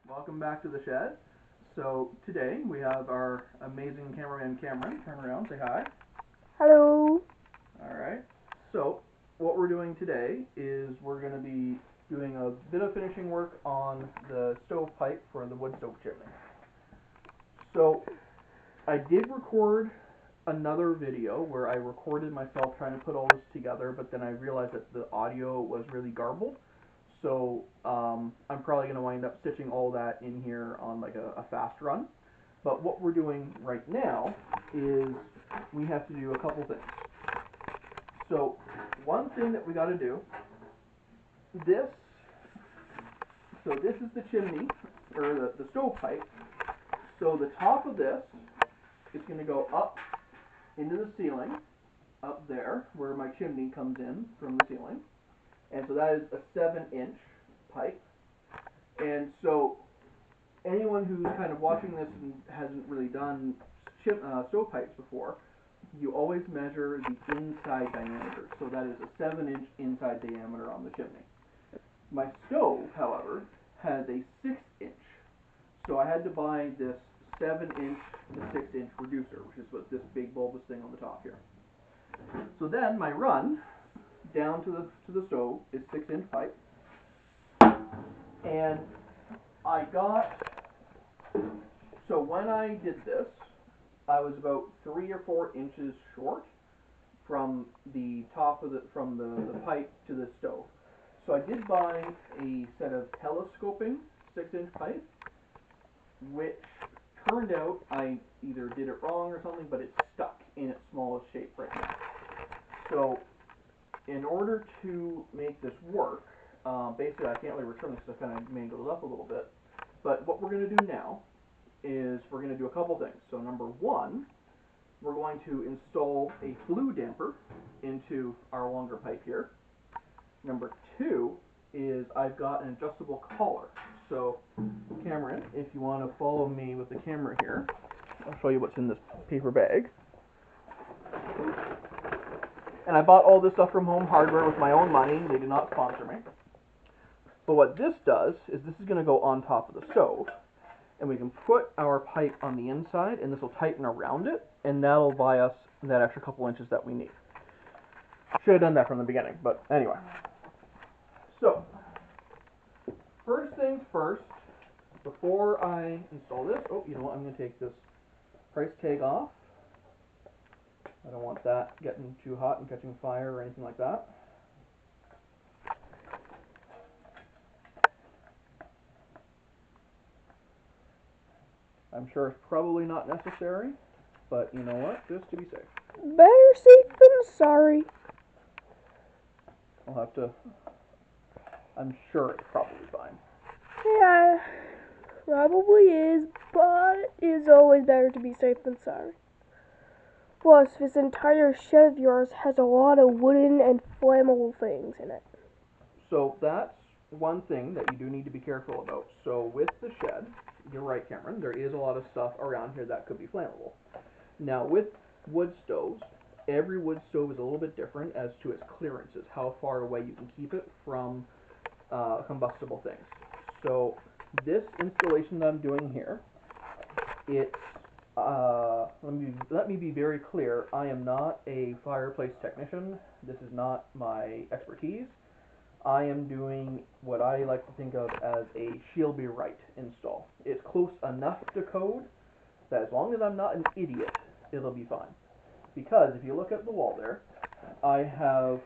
Welcome back to the shed. So today we have our amazing cameraman Cameron. Turn around, say hi. Hello. Alright. So what we're doing today is we're going to be doing a bit of finishing work on the stovepipe for the wood stove chimney. So I did record another video where I recorded myself trying to put all this together, but then I realized that the audio was really garbled. So I'm probably going to wind up stitching all that in here on like a fast run. But what we're doing right now is we have to do a couple things. So one thing that we got to do, this is the chimney, or the stovepipe. So the top of this is going to go up into the ceiling, up there, where my chimney comes in from the ceiling. And so that is a 7-inch pipe. And so anyone who's kind of watching this and hasn't really done stovepipes before, you always measure the inside diameter. So that is a 7-inch inside diameter on the chimney. My stove, however, has a 6-inch. So I had to buy this 7-inch to 6-inch reducer, which is what this big bulbous thing on the top here. So then my run down to the stove is 6-inch pipe, and so when I did this, I was about 3 or 4 inches short from the top of from the pipe to the stove. So I did buy a set of telescoping 6-inch pipe, which turned out I either did it wrong or something, but it's stuck in its smallest shape right now. So in order to make this work, basically I can't really return this because I kind of mangled it up a little bit, but what we're going to do now is we're going to do a couple things. So number one, we're going to install a flue damper into our longer pipe here. Number two is I've got an adjustable collar. So Cameron, if you want to follow me with the camera here, I'll show you what's in this paper bag. And I bought all this stuff from Home Hardware with my own money. They did not sponsor me. But what this does is this is going to go on top of the stove, and we can put our pipe on the inside, and this will tighten around it, and that'll buy us that extra couple inches that we need. Should have done that from the beginning, but anyway. So, first things first, before I install this, oh, you know what, I'm going to take this price tag off. I don't want that getting too hot and catching fire or anything like that. I'm sure it's probably not necessary, but you know what, just to be safe. Better safe than sorry. I'll have to, I'm sure it's probably fine. Yeah, probably is, but it's always better to be safe than sorry. Plus, this entire shed of yours has a lot of wooden and flammable things in it. So that's one thing that you do need to be careful about. So with the shed, you're right, Cameron, there is a lot of stuff around here that could be flammable. Now with wood stoves, every wood stove is a little bit different as to its clearances, how far away you can keep it from combustible things. So this installation that I'm doing here, it's let me be very clear. I am not a fireplace technician. This is not my expertise. I am doing what I like to think of as a she'll be right install. It's close enough to code that as long as I'm not an idiot, it'll be fine. Because if you look at the wall there, I have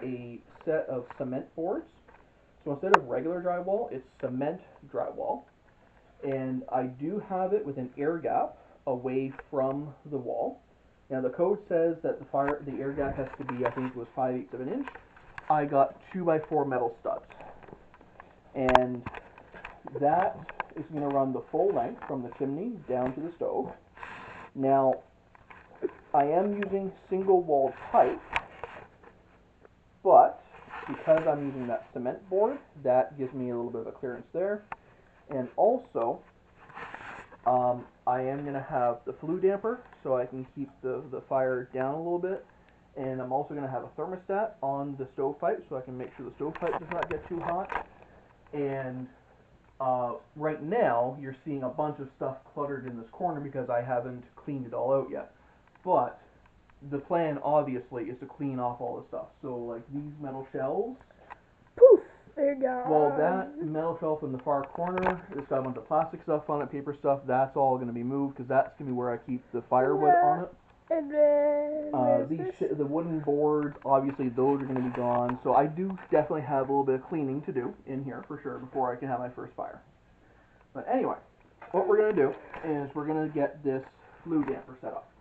a set of cement boards. So instead of regular drywall, it's cement drywall. And I do have it with an air gap away from the wall. Now the code says that the air gap has to be, I think it was 5/8 of an inch. I got 2x4 metal studs, and that is going to run the full length from the chimney down to the stove. Now I am using single walled pipe, but because I'm using that cement board, that gives me a little bit of a clearance there. And also I am going to have the flue damper so I can keep the fire down a little bit. And I'm also going to have a thermostat on the stovepipe so I can make sure the stovepipe does not get too hot. And right now, you're seeing a bunch of stuff cluttered in this corner because I haven't cleaned it all out yet. But the plan, obviously, is to clean off all the stuff. So, like these metal shelves. Poof! They're gone. Well, that metal shelf in the far corner, it's got a bunch of plastic stuff on it, paper stuff. That's all going to be moved because that's going to be where I keep the firewood on it. And then The wooden boards, obviously, those are going to be gone. So I do definitely have a little bit of cleaning to do in here for sure before I can have my first fire. But anyway, what we're going to do is we're going to get this flue damper set up.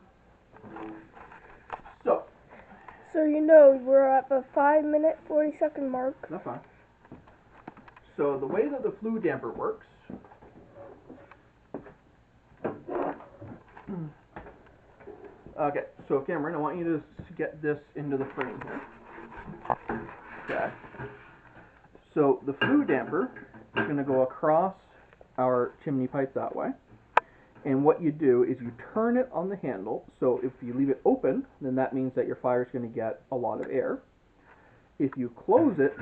So you know we're at the 5-minute 40-second mark. That's fine. So the way that the flue damper works. Okay, so Cameron, I want you to get this into the frame here. Okay. So the flue damper is going to go across our chimney pipe that way. And what you do is you turn it on the handle. So if you leave it open, then that means that your fire is going to get a lot of air. If you close it,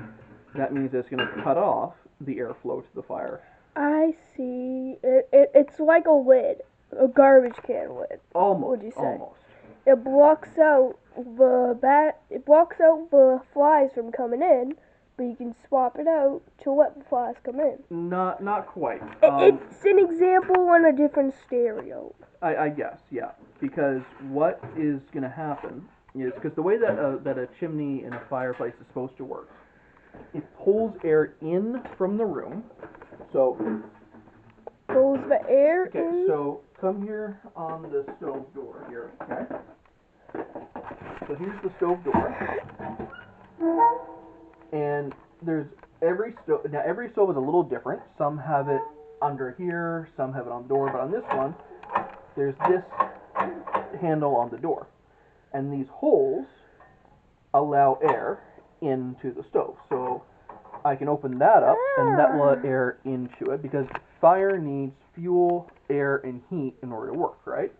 that means it's going to cut off the airflow to the fire. I see. It's like a lid, a garbage can lid. Almost. Would you say? Almost. It blocks out the flies from coming in, but you can swap it out to let the flies come in. Not quite. It's an example on a different stereo. I guess, yeah. Because what is going to happen is, because the way that a chimney in a fireplace is supposed to work, it pulls air in from the room. So pulls the air in. Okay, so come here on the stove door here, okay? So here's the stove door. And there's every stove. Now every stove is a little different. Some have it under here, some have it on the door, but on this one, there's this handle on the door. And these holes allow air into the stove. So I can open that up and that will let air into it because fire needs fuel, air, and heat in order to work, right?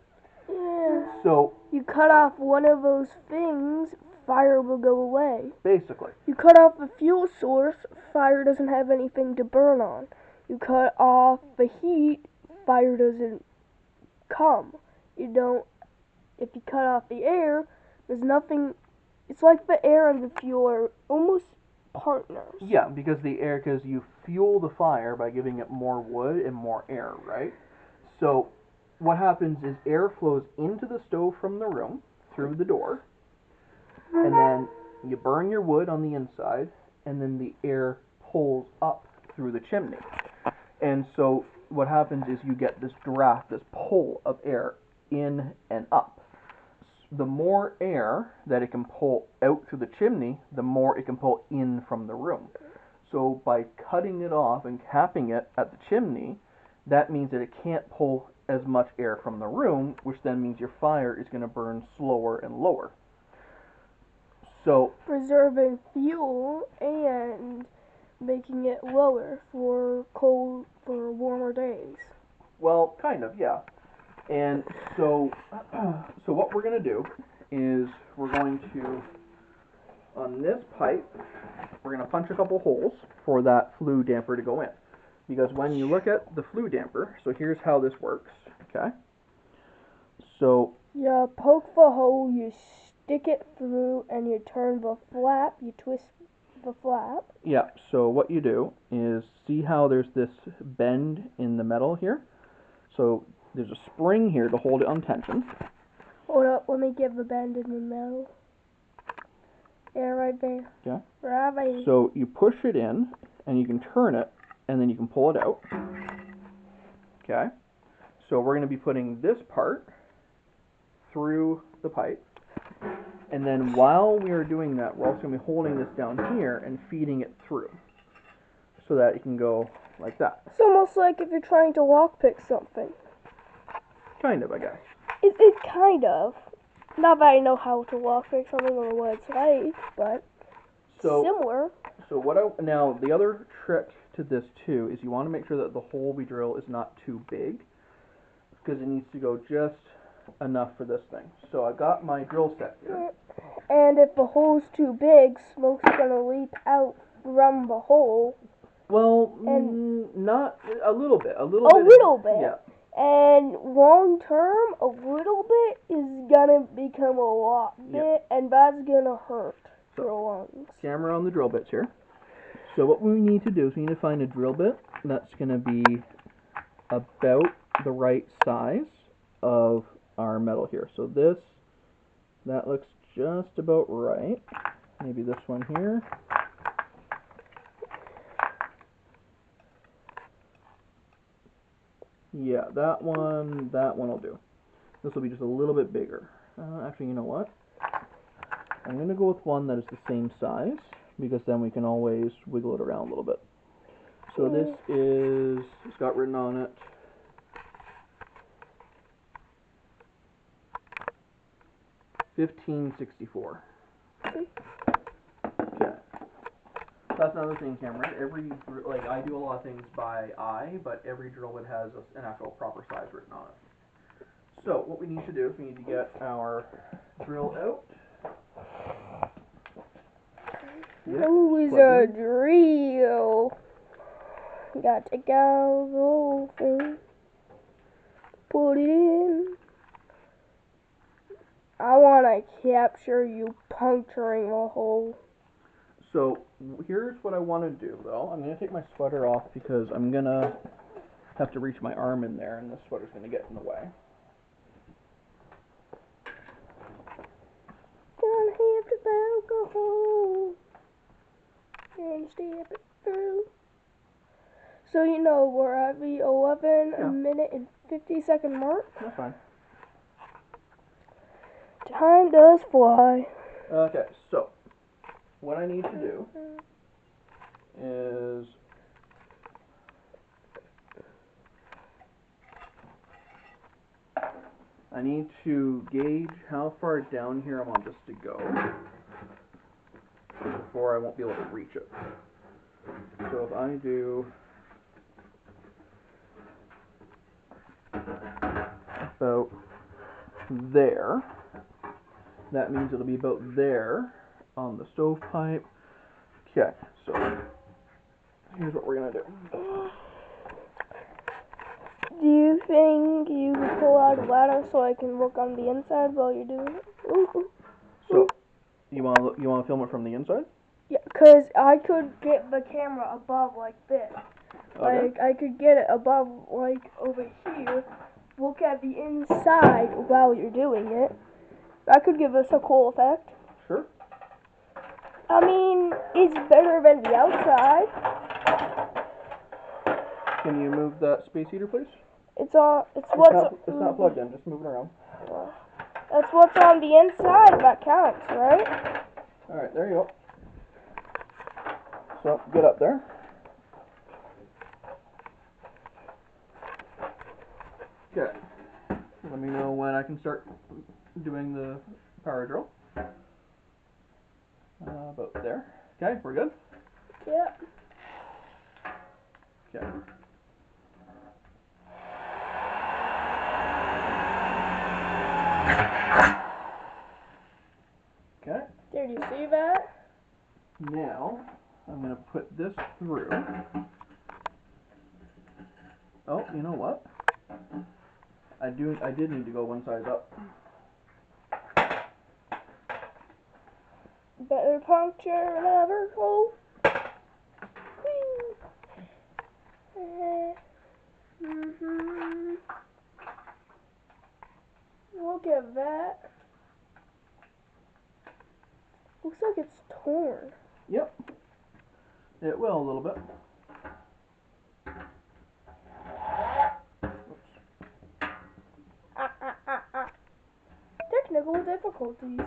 Yeah. So you cut off one of those things, fire will go away. Basically. You cut off the fuel source, fire doesn't have anything to burn on. You cut off the heat, fire doesn't come. If you cut off the air, there's nothing. It's like the air and the fuel are almost partners. Yeah, because you fuel the fire by giving it more wood and more air, right? So what happens is air flows into the stove from the room through the door, and then you burn your wood on the inside, and then the air pulls up through the chimney. And so what happens is you get this draft, this pull of air in and up. The more air that it can pull out through the chimney, the more it can pull in from the room. So by cutting it off and capping it at the chimney, that means that it can't pull as much air from the room, which then means your fire is going to burn slower and lower. So preserving fuel and making it lower for warmer days. Well, kind of, yeah. And so what we're going to do is we're going to, on this pipe, we're going to punch a couple holes for that flue damper to go in. Because when you look at the flue damper, so here's how this works, okay? So you poke the hole, you stick it through, and you turn the flap, you twist the flap. Yeah, so what you do is, see how there's this bend in the metal here? So there's a spring here to hold it on tension. Hold up, let me give the bend in the metal. Yeah, right there. Yeah. Right there. So you push it in, and you can turn it, and then you can pull it out. Okay. So we're going to be putting this part through the pipe. And then while we are doing that, we're also going to be holding this down here and feeding it through. So that it can go like that. It's almost like if you're trying to lockpick something. Kind of, I guess. It kind of. Not that I know how to lockpick something or what it's like, but similar. So now the other trick to this too is you want to make sure that the hole we drill is not too big, because it needs to go just enough for this thing. So I got my drill set here. And if the hole's too big, smoke's gonna leak out from the hole, Well, And not a little bit. a little bit. Yeah. And long term, a little bit is gonna become a lot bit, and that's gonna hurt your lungs. Camera on the drill bits here. So what we need to do is we need to find a drill bit that's going to be about the right size of our metal here. So that looks just about right. Maybe this one here. Yeah, that one will do. This will be just a little bit bigger. Actually, you know what? I'm going to go with one that is the same size, because then we can always wiggle it around a little bit. So this is, it's got written on it, $15.64. Okay. That's another thing, Cameron. Like, I do a lot of things by eye, but every drill bit has an actual proper size written on it. So what we need to do is we need to get our drill out. Who is a drill? Got to go open. Put it in. I want to capture you puncturing a hole. So here's what I want to do, though. I'm going to take my sweater off because I'm going to have to reach my arm in there, and the sweater's going to get in the way. Gonna have to poke a hole and step it through. So you know we're at the 11-minute and 50-second mark. That's fine. Time does fly. Okay, so what I need to do is I need to gauge how far down here I want this to go before I won't be able to reach it. So if I do about there, that means it'll be about there on the stovepipe. Okay, so here's what we're gonna do. Do you think you could pull out a ladder so I can look on the inside while you're doing it? Ooh. So you want to film it from the inside? Yeah, 'cause I could get the camera above like this. Okay. Like I could get it above, like over here. Look at the inside while you're doing it. That could give us a cool effect. Sure. I mean, it's better than the outside. Can you move that space heater, please? It's what's It's not plugged in. Just move it around. That's what's on the inside that counts, right? All right, there you go. So get up there. Okay. Let me know when I can start doing the power drill. About there. Okay, we're good? Yep. Okay. Okay. Did you see that? Now, I'm going to put this through. Oh, you know what? I did need to go one size up. Better puncture another hole. Look at that. Looks like it's torn. Yep. It will a little bit. Technical difficulties.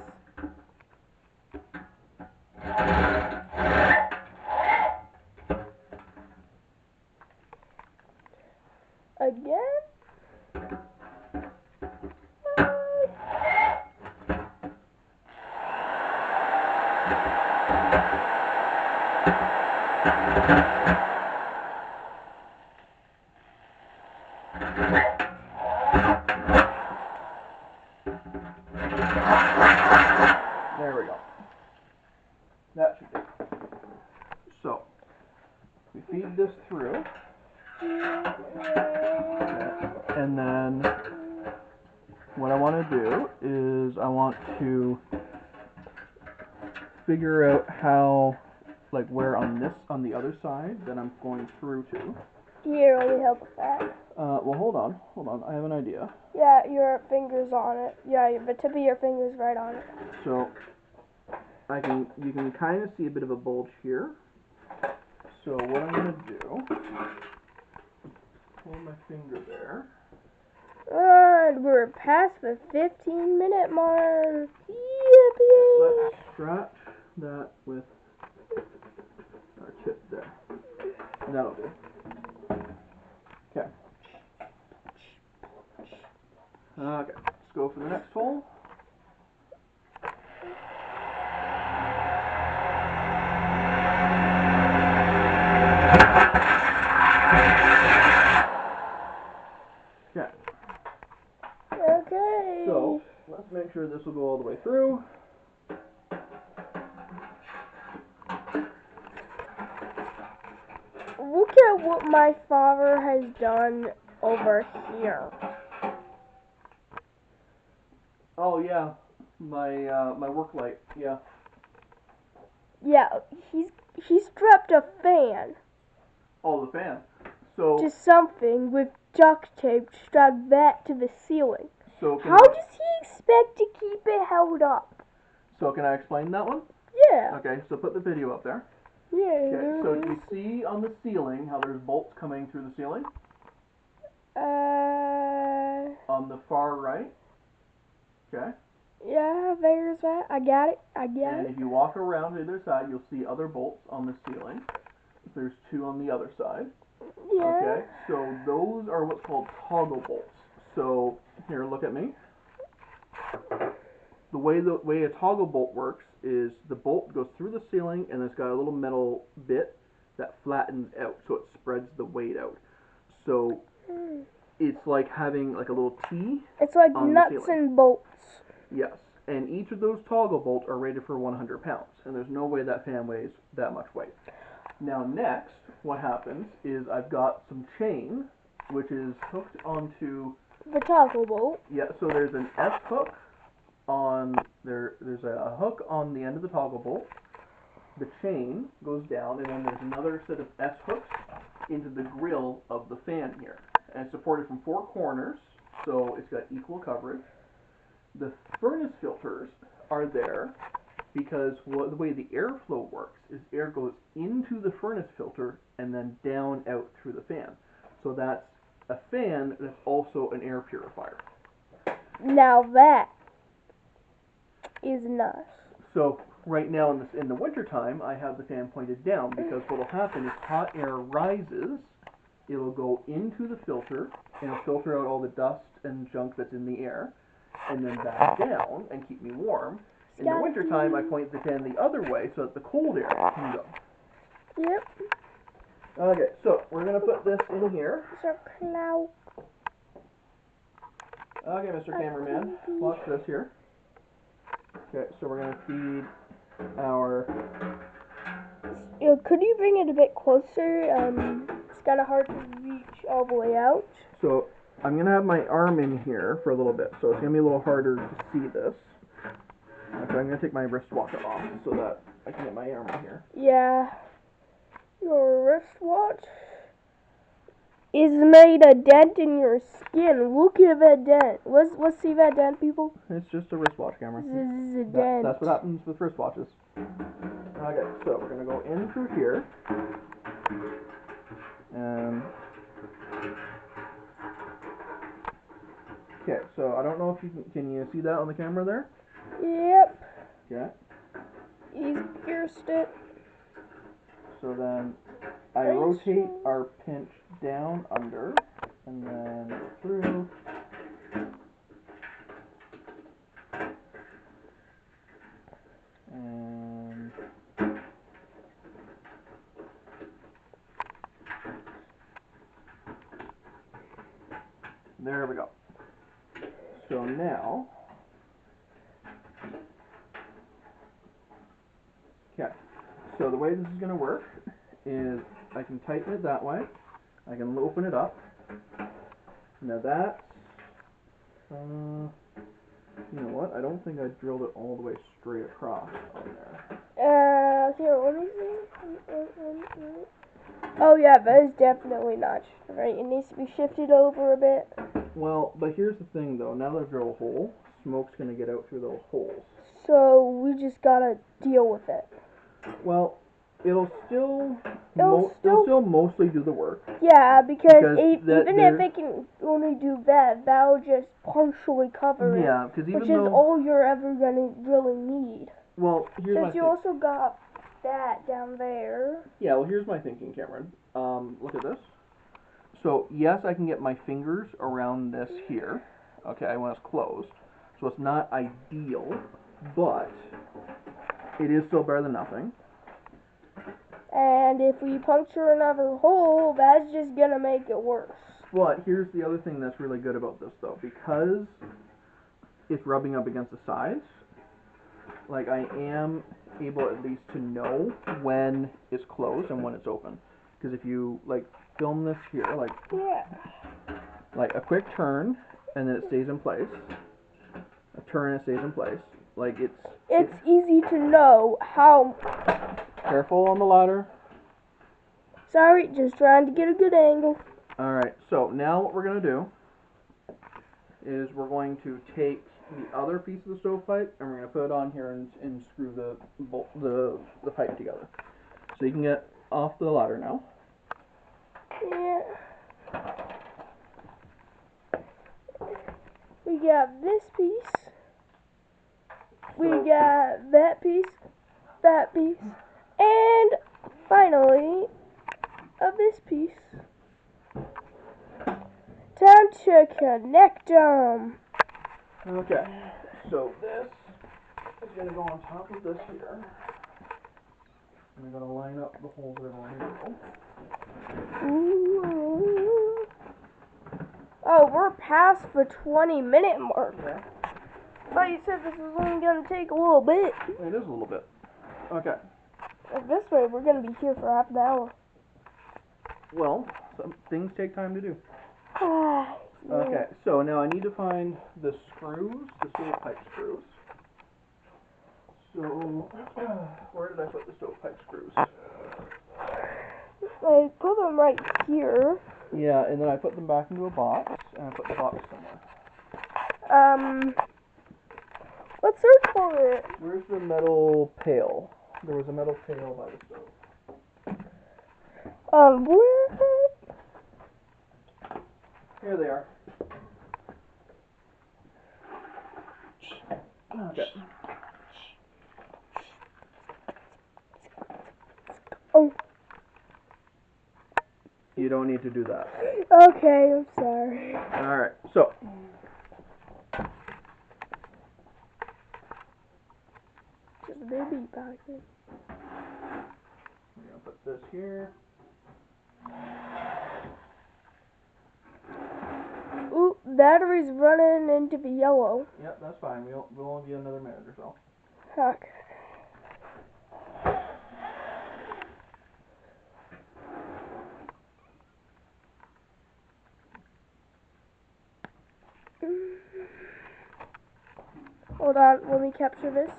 Again? There we go. That should do. So, we feed Okay. And then what I want to do is I want to figure out how, like where on the other side that I'm going through to. Here, let me help with that. Well, hold on, I have an idea. Yeah, your finger's on it. Yeah, the tip of your finger's right on it. So, you can kind of see a bit of a bulge here. So what I'm going to do, pull my finger there. And we're past the 15-minute mark. Yippee! Let's scratch that with our tip there. That'll do. Okay. Okay, let's go for the next hole. Okay. Okay. So, let's make sure this will go all the way through. Look at what my father has done over here. Oh yeah, my work light. Yeah. Yeah, he strapped a fan Oh, the fan. So. to something with duct tape, strapped that to the ceiling. So How does he expect to keep it held up? So can I explain that one? Yeah. Okay, so put the video up there. Yeah. Okay, so do you see on the ceiling how there's bolts coming through the ceiling? On the far right. Okay. Yeah, there's that. I got it. And if you walk around to the other side, you'll see other bolts on the ceiling. There's two on the other side. Yeah. Okay, so those are what's called toggle bolts. So here, look at me. The way a toggle bolt works is the bolt goes through the ceiling and it's got a little metal bit that flattens out, so it spreads the weight out. So it's like having like a little T. It's like on nuts the ceiling. and bolts. Yes, and each of those toggle bolts are rated for 100 pounds, and there's no way that fan weighs that much weight. Now next, what happens is I've got some chain, which is hooked onto the toggle bolt. Yeah, so there's an S hook on there. There's a hook on the end of the toggle bolt. The chain goes down, and then there's another set of S hooks into the grill of the fan here, and it's supported from four corners, so it's got equal coverage. The furnace filters are there because the way the airflow works is air goes into the furnace filter and then down out through the fan. So that's a fan that's also an air purifier. Now that is nice. So right now in the winter time, I have the fan pointed down because what will happen is hot air rises, it'll go into the filter and it'll filter out all the dust and junk that's in the air, and then back down and keep me warm. In the winter time, I point the fan the other way so that the cold air can go. Yep. Okay, so we're gonna put this in here. Okay, Mr. Cameraman, watch this here. Okay, so we're gonna feed our. Could you bring it a bit closer? It's kind of hard to reach all the way out. So I'm gonna have my arm in here for a little bit, so it's gonna be a little harder to see this. Okay, I'm gonna take my wristwatch off so that I can get my arm in here. Yeah. Your wristwatch is made a dent in your skin. Look at that dent. Let's see that dent, people. It's just a wristwatch camera. This is a dent. That's what happens with wristwatches. Okay, so we're gonna go in through here, and okay. So I don't know if you can you see that on the camera there? Yep. Yeah. He's pierced it. So then I rotate our pinch down under, and then through. And there we go. So now, okay, so the way this is going to work is I can tighten it that way, I can open it up. Now that's, you know what? I don't think I drilled it all the way straight across on there. Here, let me see. Oh yeah, that is definitely not right. It needs to be shifted over a bit. Well, but here's the thing though. Now that I've drilled a hole, smoke's gonna get out through those holes. So we just gotta deal with it. Well, it'll still mostly do the work. Yeah, because even if there, it can only do that, that'll just partially cover it. Yeah, because even which though is all you're ever gonna really need. Well, here's my Since you also got that down there. Yeah, well, here's my thinking, Cameron. Look at this. So yes, I can get my fingers around this here. Okay, when it's closed. So it's not ideal, but it is still better than nothing. And if we puncture another hole, that's just gonna make it worse. But here's the other thing that's really good about this, though, because it's rubbing up against the sides. Like, I am able at least to know when it's closed and when it's open. Because if you like film this here, like a quick turn and then it stays in place. A turn and it stays in place. Like it's easy to know how. Careful on the ladder. Sorry, just trying to get a good angle. All right. So now what we're gonna do is we're going to take the other piece of the stovepipe and we're gonna put it on here and screw the pipe together. So you can get off the ladder now. Yeah. We got this piece. We got that piece, and finally, this piece. Time to connect them. Okay, so this is going to go on top of this here. And we're going to line up the holes that are going to go. Ooh. Oh, we're past the 20-minute mark. Yeah. I thought you said this was only going to take a little bit. It is a little bit. Okay. This way, we're going to be here for half an hour. Well, some things take time to do. Yeah. Okay, so now I need to find the screws, the stovepipe screws. So, where did I put the stovepipe screws? I put them right here. Yeah, and then I put them back into a box, and I put the box somewhere. Let's search for it. Where's the metal pail? There was a metal pail by the stove. Where? Here they are. Okay. Oh. You don't need to do that. Okay, I'm sorry. Alright, so. Just a baby back here. We're going to put this here. Ooh, battery's running into the yellow. Yep, that's fine. We'll only get another minute or so. Okay. Hold on, let me capture this.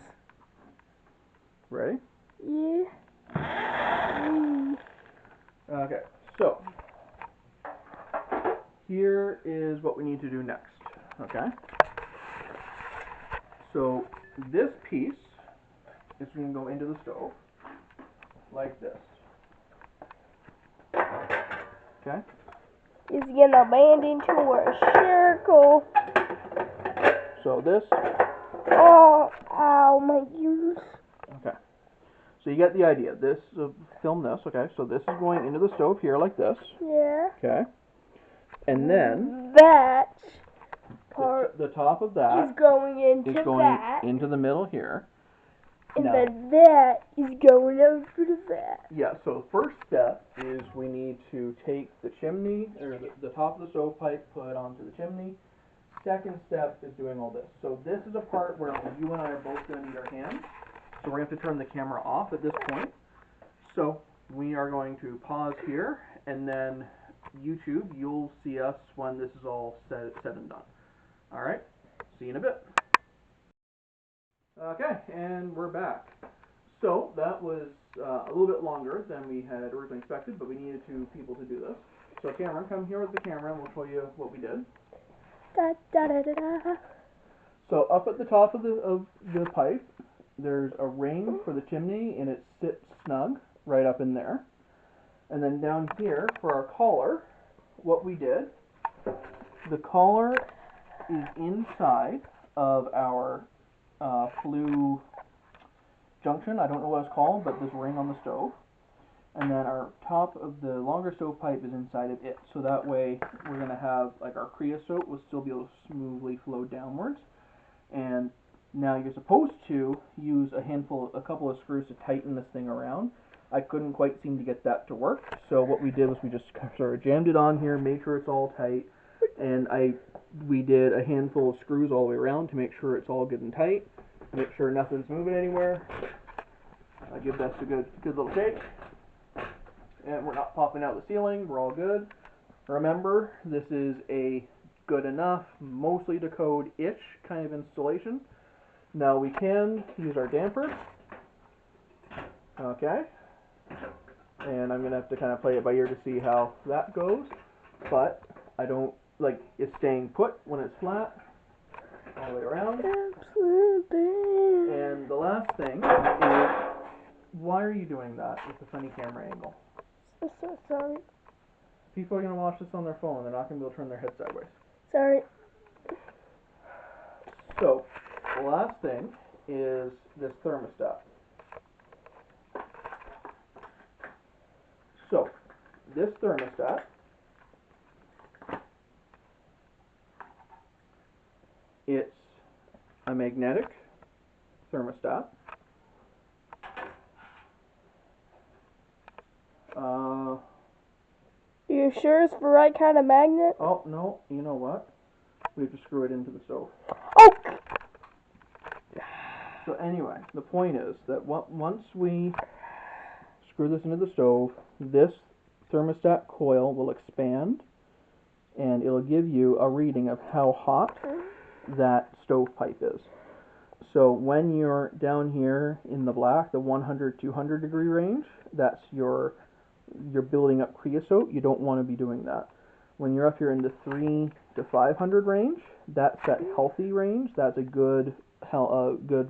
Ready? Yeah. Okay, so. Here is what we need to do next. Okay? So, this piece is going to go into the stove. Like this. Okay? It's gonna land into a circle. So this. Oh, ow, my ears. Okay. So you get the idea. This, film this, okay? So this is going into the stove here like this. Yeah. Okay? And then that part the top of that is going into the middle here. And then that is going over to that. Yeah, so the first step is we need to take the chimney, or the top of the stovepipe, put it onto the chimney. Second step is doing all this. So this is a part where you and I are both going to need our hands. So we're going to have to turn the camera off at this point. So we are going to pause here, and then YouTube, you'll see us when this is all said and done. Alright, see you in a bit. Okay, and we're back. So, that was a little bit longer than we had originally expected, but we needed 2 people to do this. So Cameron, come here with the camera and we'll show you what we did. Da, da, da, da, da. So up at the top of the pipe, there's a ring for the chimney, and it sits snug right up in there. And then down here for our collar, what we did, the collar is inside of our flue junction. I don't know what it's called, but this ring on the stove. And then our top of the longer stove pipe is inside of it. So that way we're going to have, like, our creosote will still be able to smoothly flow downwards. And now you're supposed to use a couple of screws to tighten this thing around. I couldn't quite seem to get that to work. So what we did was we just sort of jammed it on here, made sure it's all tight. And we did a handful of screws all the way around to make sure it's all good and tight. Make sure nothing's moving anywhere. I give this a good little shake. And we're not popping out the ceiling. We're all good. Remember, this is a good enough, mostly to code-ish kind of installation. Now we can use our damper. Okay. And I'm going to have to kind of play it by ear to see how that goes. But I don't like it staying put when it's flat. All the way around. Absolutely. And the last thing is, why are you doing that with the funny camera angle? So sorry. People are going to watch this on their phone. They're not going to be able to turn their head sideways. Sorry. So, the last thing is this thermostat. So, this thermostat it's a magnetic thermostat. You sure it's the right kind of magnet? Oh, no, you know what? We have to screw it into the stove. Oh! So anyway, the point is that once we screw this into the stove, this thermostat coil will expand, and it'll give you a reading of how hot that stovepipe is. So when you're down here in the black, the 100, 200 degree range, that's you're building up creosote. You don't want to be doing that. When you're up here in the 3 to 500 range, that's that healthy range. That's a good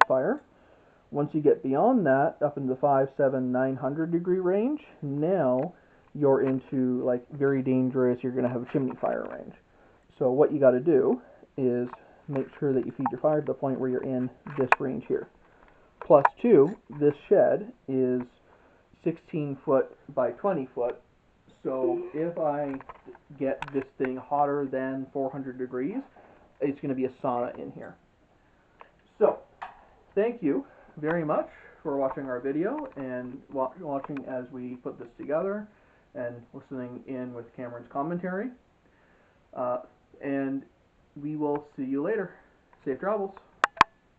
fire. Once you get beyond that, up into the 5, 7, 900 degree range, now you're into like very dangerous. You're going to have a chimney fire range. So what you got to do is make sure that you feed your fire to the point where you're in this range here. Plus 2, this shed is 16 foot by 20 foot. So if I get this thing hotter than 400 degrees, it's going to be a sauna in here. So thank you very much for watching our video and watching as we put this together and listening in with Cameron's commentary. And we will see you later. Safe travels.